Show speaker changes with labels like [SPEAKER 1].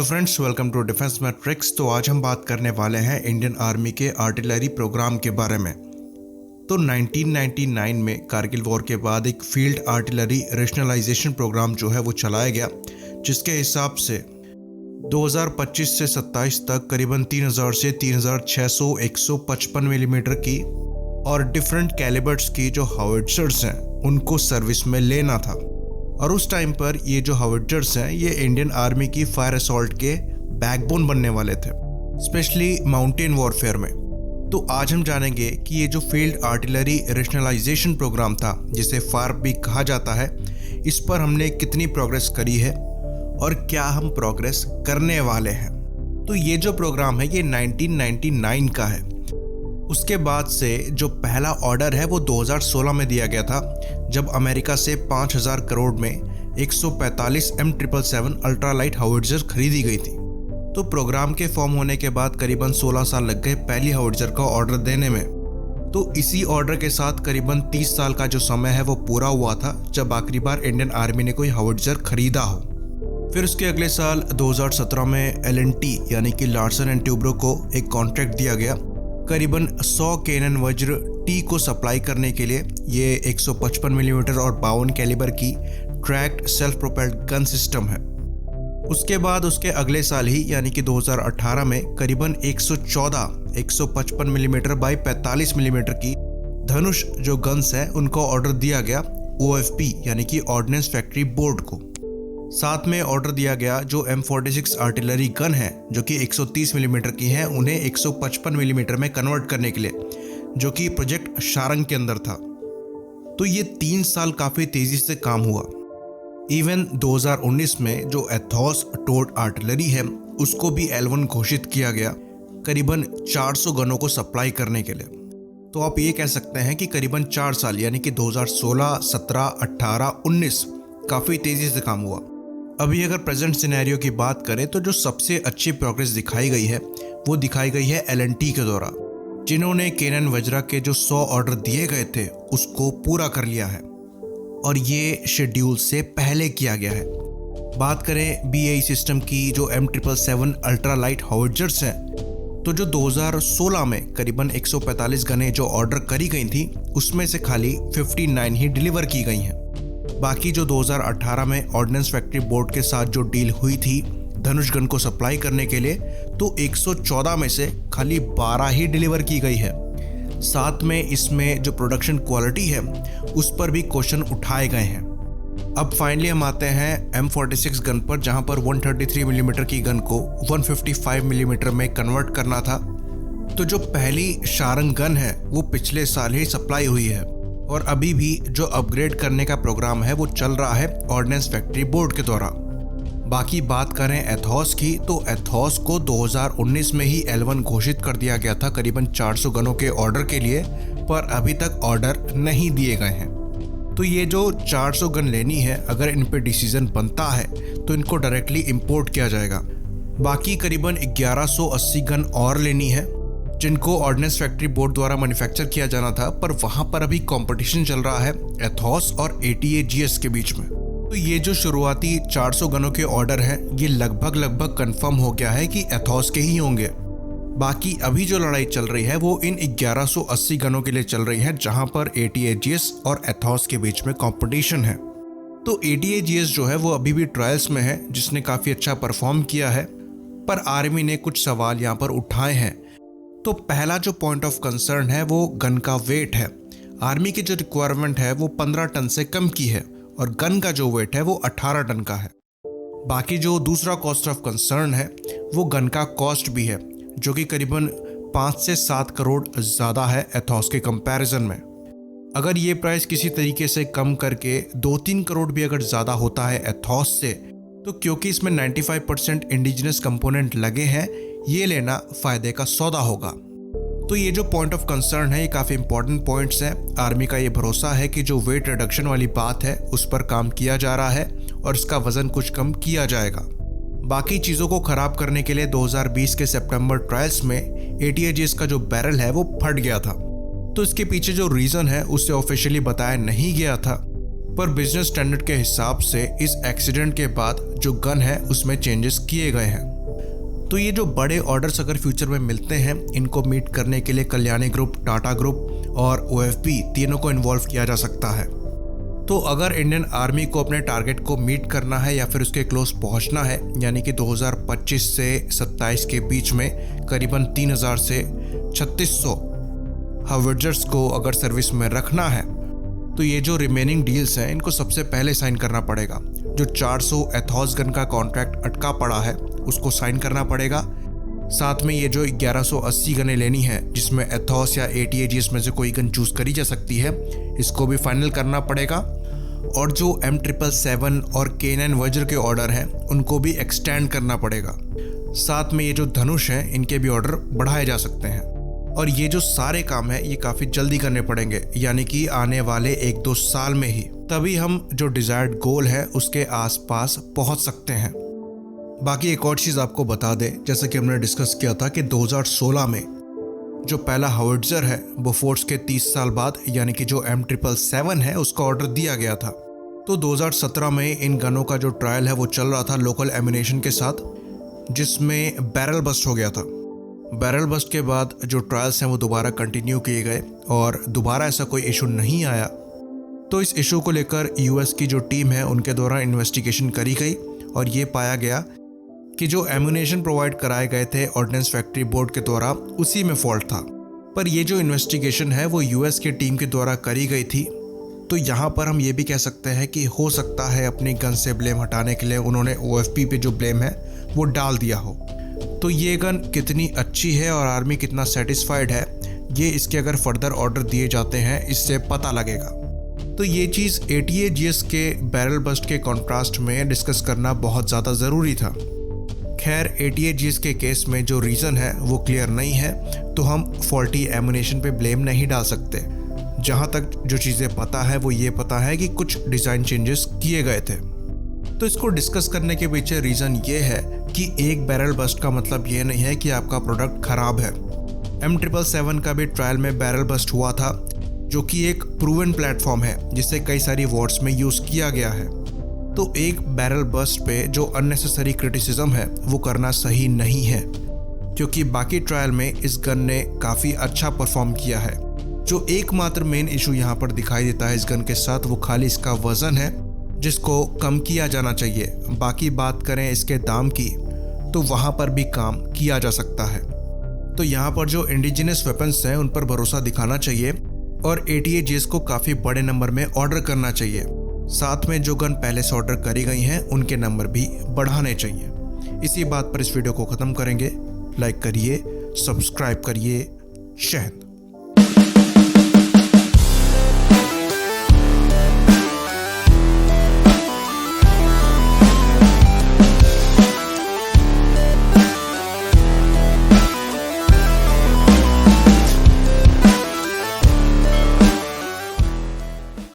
[SPEAKER 1] Friends, welcome to Defence Matrix. तो आज हम बात करने वाले हैं इंडियन आर्मी के आर्टिलरी प्रोग्राम के बारे में। तो 1999 में कारगिल वॉर के बाद एक फील्ड आर्टिलरी रेशनलाइजेशन प्रोग्राम जो है वो चलाया गया, जिसके हिसाब से 2025 से 27 तक करीबन 3000 से 3600 155 मिलीमीटर की और डिफरेंट कैलिबर्स की जो हाउइट्जर्स हैं उनको सर्विस में लेना था। और उस टाइम पर ये जो हाउइट्जर्स हैं ये इंडियन आर्मी की फायर असॉल्ट के बैकबोन बनने वाले थे, स्पेशली माउंटेन वॉरफेयर में। तो आज हम जानेंगे कि ये जो फील्ड आर्टिलरी रेशनलाइजेशन प्रोग्राम था, जिसे फायर भी कहा जाता है, इस पर हमने कितनी प्रोग्रेस करी है और क्या हम प्रोग्रेस करने वाले हैं। तो ये जो प्रोग्राम है ये 1999 का है। उसके बाद से जो पहला ऑर्डर है वो 2016 में दिया गया था, जब अमेरिका से 5000 करोड़ में 145 M777 अल्ट्रालाइट हाउइट्जर खरीदी गई थी। तो प्रोग्राम के फॉर्म होने के बाद करीबन 16 साल लग गए पहली हाउइट्जर का ऑर्डर देने में। तो इसी ऑर्डर के साथ करीबन 30 साल का जो समय है वो पूरा हुआ था जब आखिरी बार इंडियन आर्मी ने कोई हाउइट्जर खरीदा हो। फिर उसके अगले साल 2017 में L&T यानी कि लार्सन एंड ट्यूब्रो को एक कॉन्ट्रैक्ट दिया गया करीबन 100 कैनन वज्र टी को सप्लाई करने के लिए। ये 155 मिलीमीटर और 52 कैलिबर की tracked self propelled gun system है। उसके बाद उसके अगले साल ही यानी कि 2018 में करीबन 114 155 मिलीमीटर बाई 45 मिलीमीटर की धनुष जो गन्स हैं उनको ऑर्डर दिया गया OFP यानी कि ऑर्डिनेंस फैक्ट्री बोर्ड को। साथ में ऑर्डर दिया गया जो M46 आर्टिलरी गन है जो कि 130 मिलीमीटर की हैं, उन्हें 155 मिलीमीटर में कन्वर्ट करने के लिए, जो कि प्रोजेक्ट शारंग के अंदर था। तो ये 3 साल काफ़ी तेज़ी से काम हुआ। इवन 2019 में जो एथॉस टोड आर्टिलरी है उसको भी L1 घोषित किया गया करीबन 400 गनों को सप्लाई करने के लिए। तो आप ये कह सकते हैं कि करीबन 4 साल यानी कि 2016, 17, 18, 19 काफ़ी तेज़ी से काम हुआ। अभी अगर प्रेजेंट सिनेरियो की बात करें तो जो सबसे अच्छी प्रोग्रेस दिखाई गई है वो दिखाई गई है L&T के द्वारा, जिन्होंने कैनन वज्रा के जो 100 ऑर्डर दिए गए थे उसको पूरा कर लिया है और ये शेड्यूल से पहले किया गया है। बात करें BAE सिस्टम की जो M777 अल्ट्रालाइट हाउइट्जर्स हैं, तो जो 2016 में करीबन 145 गनें जो ऑर्डर करी गई थी उसमें से खाली 59 ही डिलीवर की गई हैं। बाकी जो 2018 में ऑर्डिनेंस फैक्ट्री बोर्ड के साथ जो डील हुई थी धनुष गन को सप्लाई करने के लिए, तो 114 में से खाली 12 ही डिलीवर की गई है। साथ में इसमें जो प्रोडक्शन क्वालिटी है उस पर भी क्वेश्चन उठाए गए हैं। अब फाइनली हम आते हैं M46 गन पर, जहां पर 133 मिलीमीटर की गन को 155 मिलीमीटर में कन्वर्ट करना था। तो जो पहली शारंग गन है वो पिछले साल ही सप्लाई हुई है और अभी भी जो अपग्रेड करने का प्रोग्राम है वो चल रहा है ऑर्डिनेंस फैक्ट्री बोर्ड के द्वारा। बाकी बात करें एथॉस की, तो एथॉस को 2019 में ही L1 घोषित कर दिया गया था करीबन 400 गनों के ऑर्डर के लिए, पर अभी तक ऑर्डर नहीं दिए गए हैं। तो ये जो 400 गन लेनी है, अगर इन पे डिसीजन बनता है तो इनको डायरेक्टली इंपोर्ट किया जाएगा। बाकी करीबन 1180 गन और लेनी है जिनको ऑर्डिनेंस फैक्ट्री बोर्ड द्वारा मैन्युफैक्चर किया जाना था, पर वहां पर अभी कंपटीशन चल रहा है एथॉस और ATAGS के बीच में। तो ये जो शुरुआती 400 गनों के ऑर्डर हैं ये लगभग कंफर्म हो गया है कि एथॉस के ही होंगे। बाकी अभी जो लड़ाई चल रही है वो इन 1180 गनों के लिए चल रही है, जहां पर ATAGS और एथॉस के बीच में कंपटीशन है। तो ATAGS जो है वो अभी भी ट्रायल्स में है, जिसने काफ़ी अच्छा परफॉर्म किया है, पर आर्मी ने कुछ सवाल यहाँ पर उठाए हैं। तो पहला जो पॉइंट ऑफ कंसर्न है वो गन का वेट है। आर्मी की जो रिक्वायरमेंट है वो 15 टन से कम की है और गन का जो वेट है वो 18 टन का है। बाकी जो दूसरा कॉस्ट ऑफ कंसर्न है वो गन का कॉस्ट भी है, जो कि करीबन 5 से 7 करोड़ ज़्यादा है एथॉस के कंपैरिजन में। अगर ये प्राइस किसी तरीके से कम करके 2-3 करोड़ भी अगर ज़्यादा होता है एथॉस से, तो क्योंकि इसमें 95% इंडिजिनस कंपोनेंट लगे हैं, ये लेना फ़ायदे का सौदा होगा। तो ये जो पॉइंट ऑफ कंसर्न है ये काफ़ी इंपॉर्टेंट पॉइंट्स हैं। आर्मी का ये भरोसा है कि जो वेट रिडक्शन वाली बात है उस पर काम किया जा रहा है और इसका वज़न कुछ कम किया जाएगा। बाकी चीज़ों को ख़राब करने के लिए 2020 के सितंबर ट्रायल्स में ATAGS का जो बैरल है वो फट गया था। तो इसके पीछे जो रीज़न है उसे ऑफिशियली बताया नहीं गया था, पर बिजनेस स्टैंडर्ड के हिसाब से इस एक्सीडेंट के बाद जो गन है उसमें चेंजेस किए गए हैं। तो ये जो बड़े ऑर्डर्स अगर फ्यूचर में मिलते हैं, इनको मीट करने के लिए कल्याणी ग्रुप, टाटा ग्रुप और OFB तीनों को इन्वॉल्व किया जा सकता है। तो अगर इंडियन आर्मी को अपने टारगेट को मीट करना है या फिर उसके क्लोज पहुंचना है, यानी कि 2025 से 27 के बीच में करीबन 3000 से 3600 हावर्जर्स को अगर सर्विस में रखना है, तो ये जो रिमेनिंग डील्स हैं इनको सबसे पहले साइन करना पड़ेगा। जो 400 एथॉस गन का कॉन्ट्रैक्ट अटका पड़ा है उसको साइन करना पड़ेगा। साथ में ये जो 1180 गनें लेनी है, जिसमें एथॉस या ATAGS में से कोई गन चूज करी जा सकती है, इसको भी फाइनल करना पड़ेगा। और जो M777 और K9 वज्र के ऑर्डर हैं उनको भी एक्सटेंड करना पड़ेगा। साथ में ये जो धनुष हैं इनके भी ऑर्डर बढ़ाए जा सकते हैं। और ये जो सारे काम हैं ये काफ़ी जल्दी करने पड़ेंगे, यानी कि आने वाले 1-2 साल में ही, तभी हम जो डिज़ायर्ड गोल है उसके आसपास पहुंच सकते हैं। बाकी एक और चीज़ आपको बता दें, जैसे कि हमने डिस्कस किया था कि 2016 में जो पहला हावर्ट्जर है बोफोर्स के 30 साल बाद, यानी कि जो M777 है उसका ऑर्डर दिया गया था। तो 2017 में इन गनों का जो ट्रायल है वो चल रहा था लोकल एम्यूनेशन के साथ, जिसमें बैरल बस्ट हो गया था। बैरल बस्ट के बाद जो ट्रायल्स हैं वो दोबारा कंटिन्यू किए गए और दोबारा ऐसा कोई इशू नहीं आया। तो इस इशू को लेकर US की जो टीम है उनके द्वारा इन्वेस्टिगेशन करी गई और ये पाया गया कि जो एम्यूनेशन प्रोवाइड कराए गए थे ऑर्डिनेंस फैक्ट्री बोर्ड के द्वारा उसी में फॉल्ट था। पर ये जो इन्वेस्टिगेशन है वो US की टीम के द्वारा करी गई थी। तो यहाँ पर हम ये भी कह सकते हैं कि हो सकता है अपनी गन से ब्लेम हटाने के लिए उन्होंने OFB पे जो ब्लेम है वो डाल दिया हो। तो ये गन कितनी अच्छी है और आर्मी कितना सेटिस्फाइड है, ये इसके अगर फर्दर ऑर्डर दिए जाते हैं इससे पता लगेगा। तो ये चीज़ ATAGS के बैरल बस्ट के कॉन्ट्रास्ट में डिस्कस करना बहुत ज़्यादा ज़रूरी था। खैर ATAGS के केस में जो रीज़न है वो क्लियर नहीं है, तो हम फॉल्टी एम्यूनेशन पे ब्लेम नहीं डाल सकते। जहाँ तक जो चीज़ें पता है वो ये पता है कि कुछ डिज़ाइन चेंजेस किए गए थे। तो इसको डिस्कस करने के पीछे रीज़न ये है कि एक बैरल बस्ट का मतलब ये नहीं है कि आपका प्रोडक्ट ख़राब है। M777 का भी ट्रायल में बैरल बस्ट हुआ था, जो कि एक प्रूवन प्लेटफॉर्म है जिसे कई सारी वॉर्स में यूज़ किया गया है। तो एक बैरल बस्ट पे जो अननेसेसरी क्रिटिसिज्म है वो करना सही नहीं है, क्योंकि बाकी ट्रायल में इस गन ने काफ़ी अच्छा परफॉर्म किया है। जो एकमात्र मेन इशू यहाँ पर दिखाई देता है इस गन के साथ वो खाली इसका वज़न है, जिसको कम किया जाना चाहिए। बाकी बात करें इसके दाम की, तो वहाँ पर भी काम किया जा सकता है। तो यहाँ पर जो इंडिजिनस वेपन्स हैं उन पर भरोसा दिखाना चाहिए और ATAGS को काफ़ी बड़े नंबर में ऑर्डर करना चाहिए। साथ में जो गन पहले से ऑर्डर करी गई हैं उनके नंबर भी बढ़ाने चाहिए। इसी बात पर इस वीडियो को ख़त्म करेंगे। लाइक करिए, सब्सक्राइब करिए। जय हिंद।